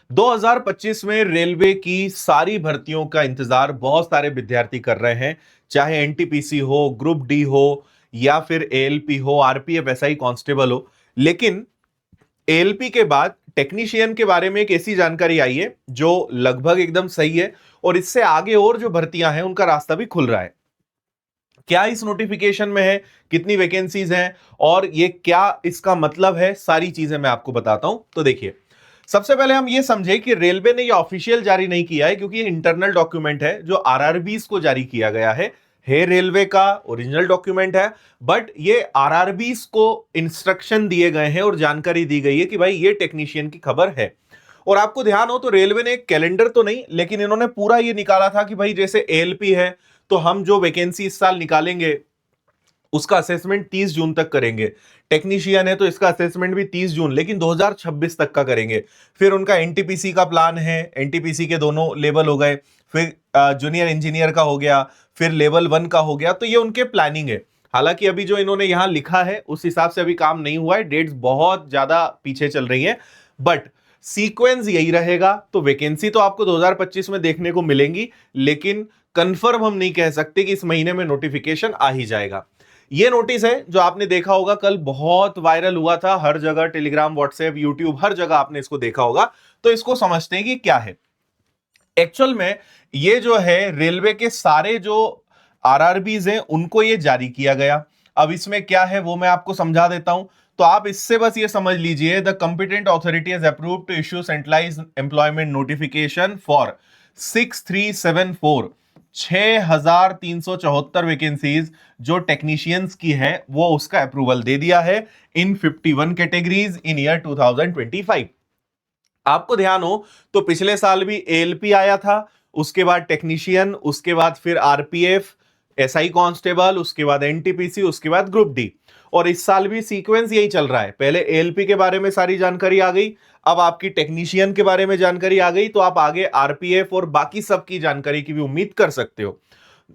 2025 में रेलवे की सारी भर्तियों का इंतजार बहुत सारे विद्यार्थी कर रहे हैं, चाहे एनटीपीसी हो, ग्रुप डी हो या फिर एएलपी हो, आरपीएफ एसआई कांस्टेबल हो। लेकिन एएलपी के बाद टेक्नीशियन के बारे में एक ऐसी जानकारी आई है जो लगभग एकदम सही है, और इससे आगे और जो भर्तियां हैं उनका रास्ता भी खुल रहा है। क्या इस नोटिफिकेशन में है, कितनी वैकेंसीज हैं और ये क्या इसका मतलब है, सारी चीजें मैं आपको बताता हूं। तो देखिए, सबसे पहले हम ये समझे कि रेलवे ने ये ऑफिशियल जारी नहीं किया है, क्योंकि ये इंटरनल डॉक्यूमेंट है जो आरआरबीज को जारी किया गया है रेलवे का ओरिजिनल डॉक्यूमेंट है। बट ये आरआरबीज को इंस्ट्रक्शन दिए गए हैं और जानकारी दी गई है कि भाई ये टेक्नीशियन की खबर है। और आपको ध्यान हो तो रेलवे ने एक कैलेंडर तो नहीं, लेकिन इन्होंने पूरा ये निकाला था कि भाई जैसे एएलपी है तो हम जो वैकेंसी इस साल निकालेंगे उसका असेसमेंट 30 जून तक करेंगे। टेक्नीशियन है तो इसका असेसमेंट भी 30 जून, लेकिन 2026 तक का करेंगे। फिर उनका एनटीपीसी का प्लान है, एनटीपीसी के दोनों लेवल हो गए, फिर जूनियर इंजीनियर का हो गया, फिर लेवल 1 का हो गया। तो ये उनके प्लानिंग है। हालांकि अभी जो इन्होंने यहां लिखा है उस हिसाब से अभी काम नहीं हुआ है, डेट्स बहुत ज्यादा पीछे चल रही है, बट सीक्वेंस यही रहेगा। तो वैकेंसी तो आपको 2025 में देखने को मिलेंगी, लेकिन कंफर्म हम नहीं कह सकते कि इस महीने में नोटिफिकेशन आ ही जाएगा। ये नोटिस है जो आपने देखा होगा, कल बहुत वायरल हुआ था, हर जगह टेलीग्राम, व्हाट्सएप, यूट्यूब, हर जगह आपने इसको देखा होगा। तो इसको समझते हैं कि क्या है एक्चुअल में। ये जो है रेलवे के सारे जो आरआरबीज हैं उनको ये जारी किया गया। अब इसमें क्या है वो मैं आपको समझा देता हूं। तो आप इससे बस ये समझ लीजिए, the competent authority has approved to issue centralised employment notification for 6374, 6374 vacancies जो टेक्नीशियंस की है वो उसका अप्रूवल दे दिया है इन 51 कैटेगरीज इन ईयर 2025। आपको ध्यान हो तो पिछले साल भी एएलपी आया था, उसके बाद टेक्नीशियन, उसके बाद फिर आरपीएफ, एसआई कांस्टेबल, उसके बाद एनटीपीसी, उसके बाद ग्रुप डी। और इस साल भी सीक्वेंस यही चल रहा है। पहले एएलपी के बारे में सारी जानकारी आ गई, अब आपकी टेक्नीशियन के बारे में जानकारी आ गई, तो आप आगे आरपीएफ और बाकी सब की जानकारी की भी उम्मीद कर सकते हो।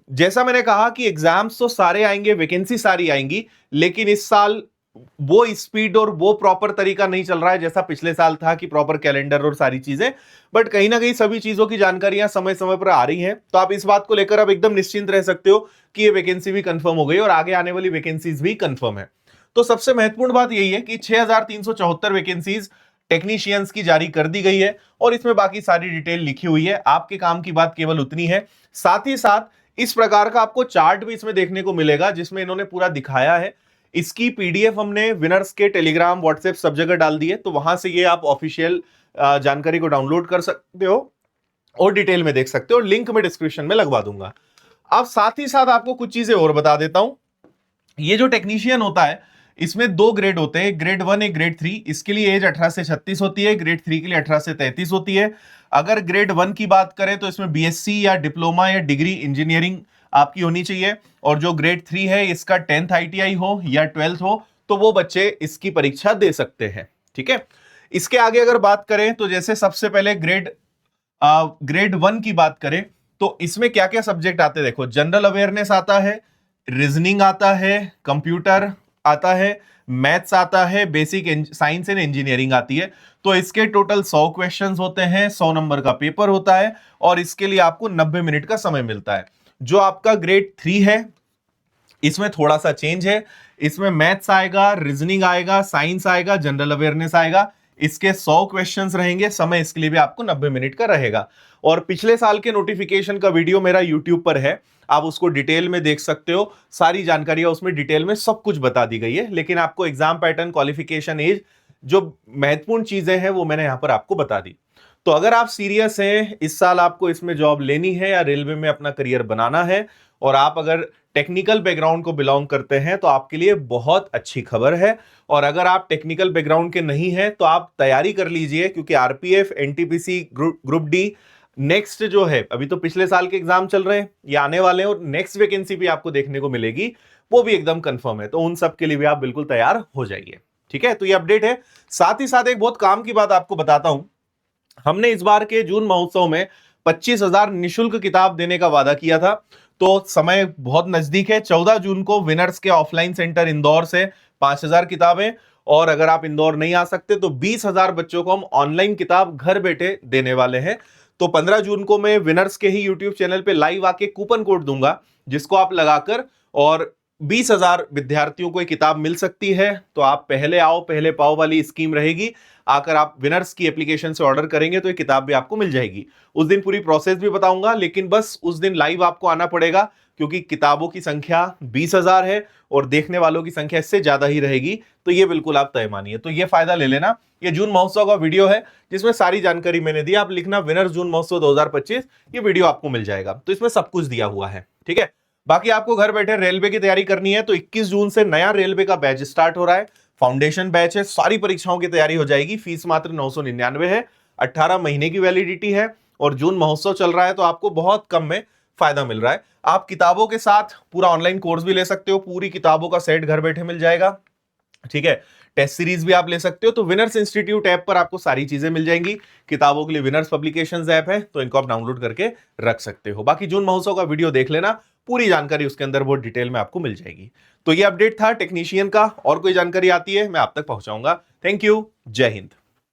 जैसा मैंने कहा कि एग्जाम्स तो सारे आएंगे, वैकेंसी सारी आएंगी, लेकिन इस साल वो स्पीड और वो प्रॉपर तरीका नहीं चल रहा है जैसा पिछले साल था कि प्रॉपर कैलेंडर और सारी चीजें। बट कहीं ना कहीं सभी चीजों की जानकारियां समय समय पर आ रही हैं, तो आप इस बात को लेकर अब एकदम निश्चिंत रह सकते हो कि ये वैकेंसी भी कंफर्म हो गई और आगे आने वाली वैकेंसीज भी कंफर्म है। तो सबसे महत्वपूर्ण बात यही है कि 6374 वैकेंसीज टेक्नीशियंस की जारी कर दी गई है, और इसमें बाकी सारी डिटेल लिखी हुई है। आपके काम की बात केवल उतनी है। साथ ही साथ इस प्रकार का आपको चार्ट भी इसमें देखने को मिलेगा जिसमें इन्होंने पूरा दिखाया है। इसकी पीडीएफ हमने विनर्स के टेलीग्राम, व्हाट्सएप सब जगह डाल दी है, तो वहां से ये आप ऑफिशियल जानकारी को डाउनलोड कर सकते हो और डिटेल में देख सकते हो। लिंक में डिस्क्रिप्शन में लगवा दूंगा। अब साथ ही साथ आपको कुछ चीजें और बता देता हूं। ये जो टेक्नीशियन होता है इसमें दो ग्रेड होते हैं, ग्रेड 1 एक ग्रेड 3। इसके लिए एज 18 से 36 होती है, ग्रेड 3 के लिए 18 से 33 होती है। अगर ग्रेड 1 की बात करें तो इसमें बीएससी या डिप्लोमा या डिग्री इंजीनियरिंग आपकी होनी चाहिए, और जो ग्रेड 3 है इसका 10th आईटीआई हो या 12th हो तो वो बच्चे इसकी परीक्षा दे सकते हैं। ठीक है, इसके आगे अगर बात करें तो जैसे सबसे पहले ग्रेड 1 की बात करें तो इसमें क्या क्या सब्जेक्ट आते हैं। देखो, जनरल अवेयरनेस आता है, रीजनिंग आता है, कंप्यूटर आता है, मैथ्स आता है, बेसिक साइंस एंड इंजीनियरिंग आती है। तो इसके टोटल 100 क्वेश्चंस होते हैं, 100 नंबर का पेपर होता है, और इसके लिए आपको 90 मिनट का समय मिलता है। जो आपका ग्रेड 3 है इसमें थोड़ा सा चेंज है, इसमें मैथ्स आएगा, रीजनिंग आएगा, साइंस आएगा, जनरल अवेयरनेस आएगा। इसके 100 क्वेश्चंस रहेंगे, समय इसके लिए भी आपको 90 मिनट का रहेगा। और पिछले साल के नोटिफिकेशन का वीडियो मेरा यूट्यूब पर है, आप उसको डिटेल में देख सकते हो। सारी जानकारियां उसमें डिटेल में सब कुछ बता दी गई है, लेकिन आपको एग्जाम पैटर्न, क्वालिफिकेशन, एज, जो महत्वपूर्ण चीजें हैं वो मैंने यहां पर आपको बता दी। तो अगर आप सीरियस हैं, इस साल आपको इसमें जॉब लेनी है या रेलवे में अपना करियर बनाना है, और आप अगर टेक्निकल बैकग्राउंड को बिलोंग करते हैं तो आपके लिए बहुत अच्छी खबर है। और अगर आप टेक्निकल बैकग्राउंड के नहीं हैं तो आप तैयारी कर लीजिए, क्योंकि RPF, NTPC, group D next जो है, अभी तो पिछले साल के एग्जाम चल रहे हैं, ये आने वाले हैं, और नेक्स्ट वैकेंसी भी आपको देखने को मिलेगी, वो भी एकदम कंफर्म है। तो उन सब के लिए भी आप बिल्कुल तैयार हो जाइए। ठीक है, तो ये अपडेट है। साथ ही साथ एक बहुत काम की बात आपको बताता हूं। हमने इस बार के जून महोत्सव में 25,000 निशुल्क किताब देने का वादा किया था, तो समय बहुत नजदीक है। 14 जून को विनर्स के ऑफलाइन सेंटर इंदौर से 5,000 किताबें, और अगर आप इंदौर नहीं आ सकते तो 20,000 बच्चों को हम ऑनलाइन किताब घर बैठे देने वाले हैं। तो 15 जून को मैं विनर्स के ही यूट्यूब चैनल पे लाइव आके कूपन कोड दूंगा, जिसको आप लगाकर और 20,000 विद्यार्थियों को ये किताब मिल सकती है। तो आप पहले आओ पहले पाओ वाली स्कीम रहेगी। आकर आप विनर्स की एप्लीकेशन से ऑर्डर करेंगे तो ये किताब भी आपको मिल जाएगी। उस दिन पूरी प्रोसेस भी बताऊंगा, लेकिन बस उस दिन लाइव आपको आना पड़ेगा, क्योंकि किताबों की संख्या 20,000 है और देखने वालों की संख्या इससे ज्यादा ही रहेगी। तो ये बिल्कुल आप तय मानिए, तो ये फायदा ले लेना। ये जून महोत्सव का वीडियो है जिसमें सारी जानकारी मैंने दी। आप लिखना विनर्स जून महोत्सव 2025, ये वीडियो आपको मिल जाएगा। तो इसमें सब कुछ दिया हुआ है, ठीक है। बाकी आपको घर बैठे रेलवे की तैयारी करनी है तो 21 जून से नया रेलवे का बैच स्टार्ट हो रहा है। फाउंडेशन बैच है, सारी परीक्षाओं की तैयारी हो जाएगी। फीस मात्र 999 है, 18 महीने की वैलिडिटी है और जून महोत्सव चल रहा है तो आपको बहुत कम में फायदा मिल रहा है। आप किताबों के साथ पूरा ऑनलाइन कोर्स भी ले सकते हो, पूरी किताबों का सेट घर बैठे मिल जाएगा, ठीक है। टेस्ट सीरीज भी आप ले सकते हो। तो विनर्स इंस्टीट्यूट ऐप पर आपको सारी चीजें मिल जाएंगी। किताबों के लिए विनर्स पब्लिकेशंस ऐप है, तो इनको आप डाउनलोड करके रख सकते हो। बाकी जून महोत्सव का वीडियो देख लेना, पूरी जानकारी उसके अंदर बहुत डिटेल में आपको मिल जाएगी। तो ये अपडेट था टेक्नीशियन का, और कोई जानकारी आती है मैं आप तक पहुंचाऊंगा। थैंक यू, जय हिंद।